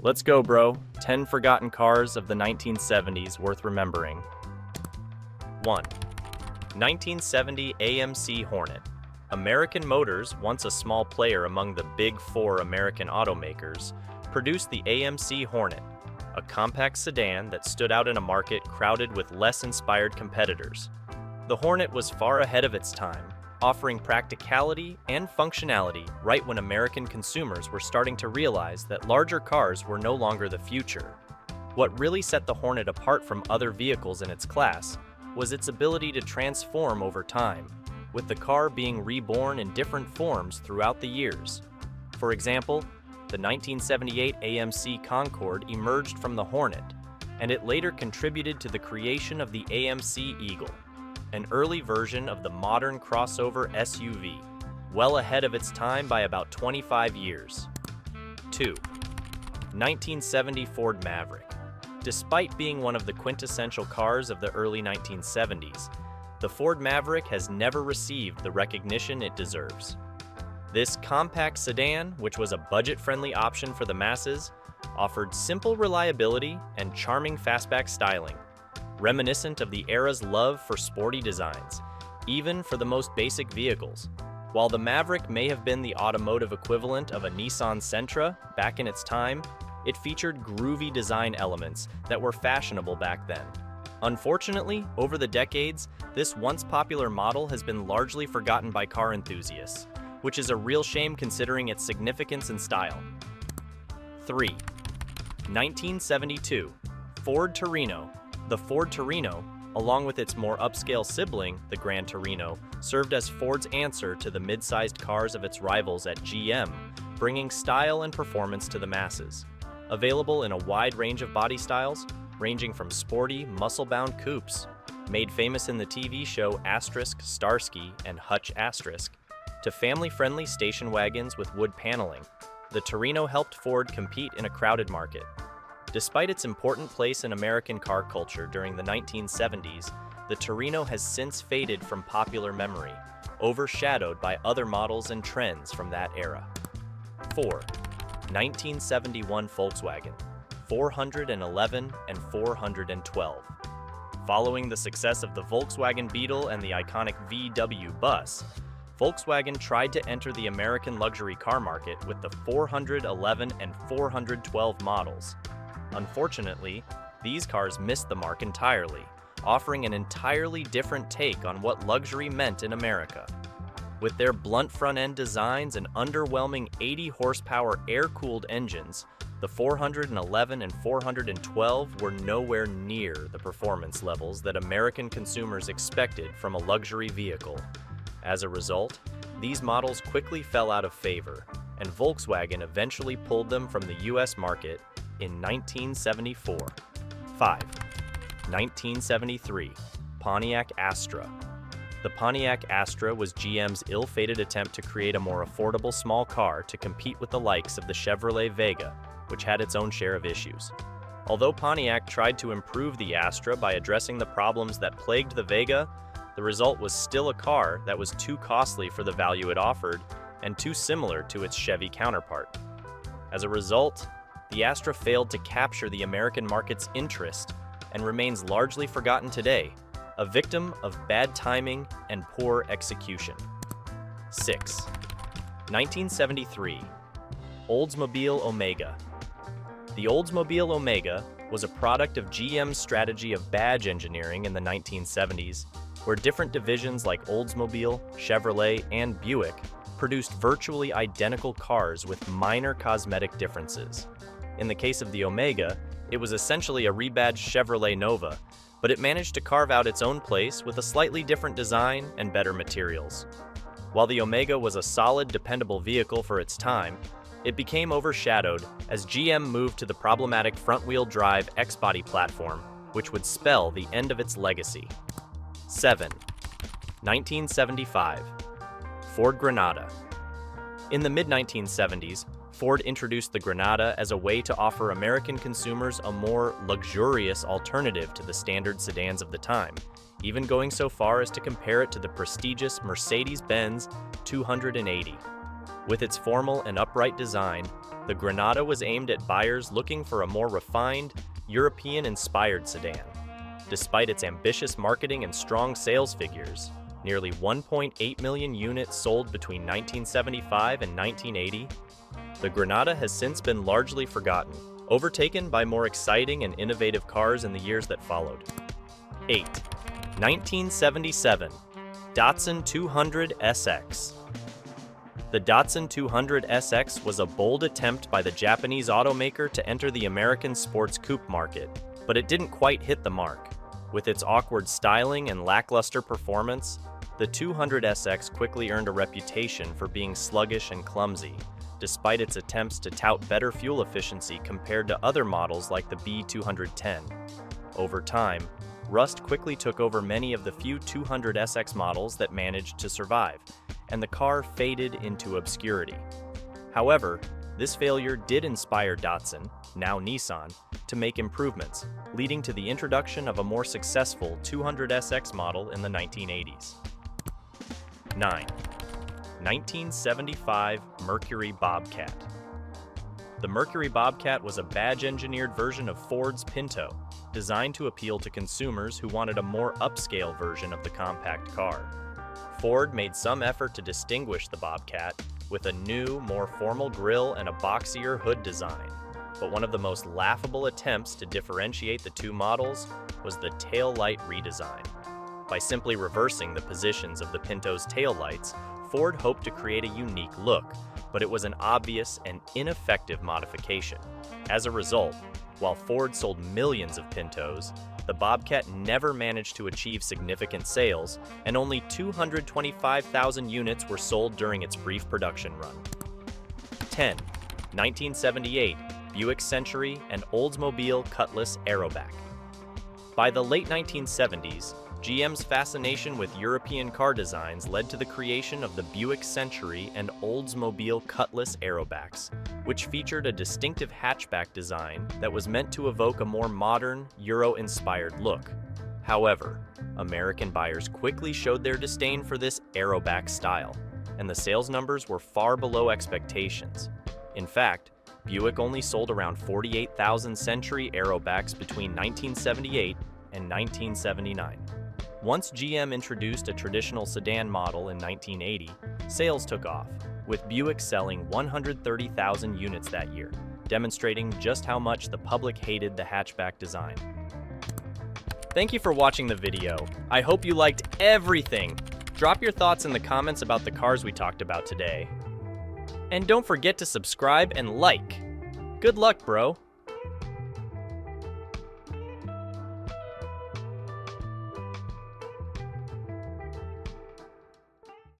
Let's go, bro. 10 forgotten cars of the 1970s worth remembering. 1. 1970 AMC Hornet. American Motors, once a small player among the big four American automakers, produced the AMC Hornet, a compact sedan that stood out in a market crowded with less inspired competitors. The Hornet was far ahead of its time, offering practicality and functionality right when American consumers were starting to realize that larger cars were no longer the future. What really set the Hornet apart from other vehicles in its class was its ability to transform over time, with the car being reborn in different forms throughout the years. For example, the 1978 AMC Concorde emerged from the Hornet, and it later contributed to the creation of the AMC Eagle, an early version of the modern crossover SUV, well ahead of its time by about 25 years. 2. 1970 Ford Maverick. Despite being one of the quintessential cars of the early 1970s, the Ford Maverick has never received the recognition it deserves. This compact sedan, which was a budget-friendly option for the masses, offered simple reliability and charming fastback styling, reminiscent of the era's love for sporty designs, even for the most basic vehicles. While the Maverick may have been the automotive equivalent of a Nissan Sentra back in its time, it featured groovy design elements that were fashionable back then. Unfortunately, over the decades, this once popular model has been largely forgotten by car enthusiasts, which is a real shame considering its significance and style. 3. 1972 Ford Torino. The Ford Torino, along with its more upscale sibling, the Gran Torino, served as Ford's answer to the mid-sized cars of its rivals at GM, bringing style and performance to the masses. Available in a wide range of body styles, ranging from sporty, muscle-bound coupes, made famous in the TV show Asterisk Starsky and Hutch Asterisk, to family-friendly station wagons with wood paneling, the Torino helped Ford compete in a crowded market. Despite its important place in American car culture during the 1970s, the Torino has since faded from popular memory, overshadowed by other models and trends from that era. 4. 1971 Volkswagen, 411 and 412. Following the success of the Volkswagen Beetle and the iconic VW bus, Volkswagen tried to enter the American luxury car market with the 411 and 412 models. Unfortunately, these cars missed the mark entirely, offering an entirely different take on what luxury meant in America. With their blunt front-end designs and underwhelming 80-horsepower air-cooled engines, the 411 and 412 were nowhere near the performance levels that American consumers expected from a luxury vehicle. As a result, these models quickly fell out of favor, and Volkswagen eventually pulled them from the US market in 1974. 5. 1973 Pontiac Astra. The Pontiac Astra was GM's ill-fated attempt to create a more affordable small car to compete with the likes of the Chevrolet Vega, which had its own share of issues. Although Pontiac tried to improve the Astra by addressing the problems that plagued the Vega, the result was still a car that was too costly for the value it offered and too similar to its Chevy counterpart. As a result, the Astra failed to capture the American market's interest and remains largely forgotten today, a victim of bad timing and poor execution. 6. 1973 Oldsmobile Omega. The Oldsmobile Omega was a product of GM's strategy of badge engineering in the 1970s, where different divisions like Oldsmobile, Chevrolet, and Buick produced virtually identical cars with minor cosmetic differences. In the case of the Omega, it was essentially a rebadged Chevrolet Nova, but it managed to carve out its own place with a slightly different design and better materials. While the Omega was a solid, dependable vehicle for its time, it became overshadowed as GM moved to the problematic front-wheel drive X-body platform, which would spell the end of its legacy. 7. 1975 Ford Granada. In the mid-1970s, Ford introduced the Granada as a way to offer American consumers a more luxurious alternative to the standard sedans of the time, even going so far as to compare it to the prestigious Mercedes-Benz 280. With its formal and upright design, The Granada was aimed at buyers looking for a more refined, European-inspired sedan. Despite its ambitious marketing and strong sales figures, nearly 1.8 million units sold between 1975 and 1980, the Granada has since been largely forgotten, overtaken by more exciting and innovative cars in the years that followed. 8. 1977 Datsun 200 SX. The Datsun 200 SX was a bold attempt by the Japanese automaker to enter the American sports coupe market, but it didn't quite hit the mark. With its awkward styling and lackluster performance, the 200 SX quickly earned a reputation for being sluggish and clumsy, despite its attempts to tout better fuel efficiency compared to other models like the B210. Over time, rust quickly took over many of the few 200 SX models that managed to survive, and the car faded into obscurity. However, this failure did inspire Datsun, now Nissan, to make improvements, leading to the introduction of a more successful 200 SX model in the 1980s. 9. 1975 Mercury Bobcat. The Mercury Bobcat was a badge-engineered version of Ford's Pinto, designed to appeal to consumers who wanted a more upscale version of the compact car. Ford made some effort to distinguish the Bobcat with a new, more formal grille and a boxier hood design, but one of the most laughable attempts to differentiate the two models was the tail light redesign. By simply reversing the positions of the Pinto's taillights, Ford hoped to create a unique look, but it was an obvious and ineffective modification. As a result, while Ford sold millions of Pintos, the Bobcat never managed to achieve significant sales, and only 225,000 units were sold during its brief production run. 10. 1978 Buick Century and Oldsmobile Cutlass Aeroback. By the late 1970s, GM's fascination with European car designs led to the creation of the Buick Century and Oldsmobile Cutlass Aerobacks, which featured a distinctive hatchback design that was meant to evoke a more modern, Euro-inspired look. However, American buyers quickly showed their disdain for this aeroback style, and the sales numbers were far below expectations. In fact, Buick only sold around 48,000 Century Aerobacks between 1978 and 1979. Once GM introduced a traditional sedan model in 1980, sales took off, with Buick selling 130,000 units that year, demonstrating just how much the public hated the hatchback design. Thank you for watching the video. I hope you liked everything. Drop your thoughts in the comments about the cars we talked about today. And don't forget to subscribe and like. Good luck, bro.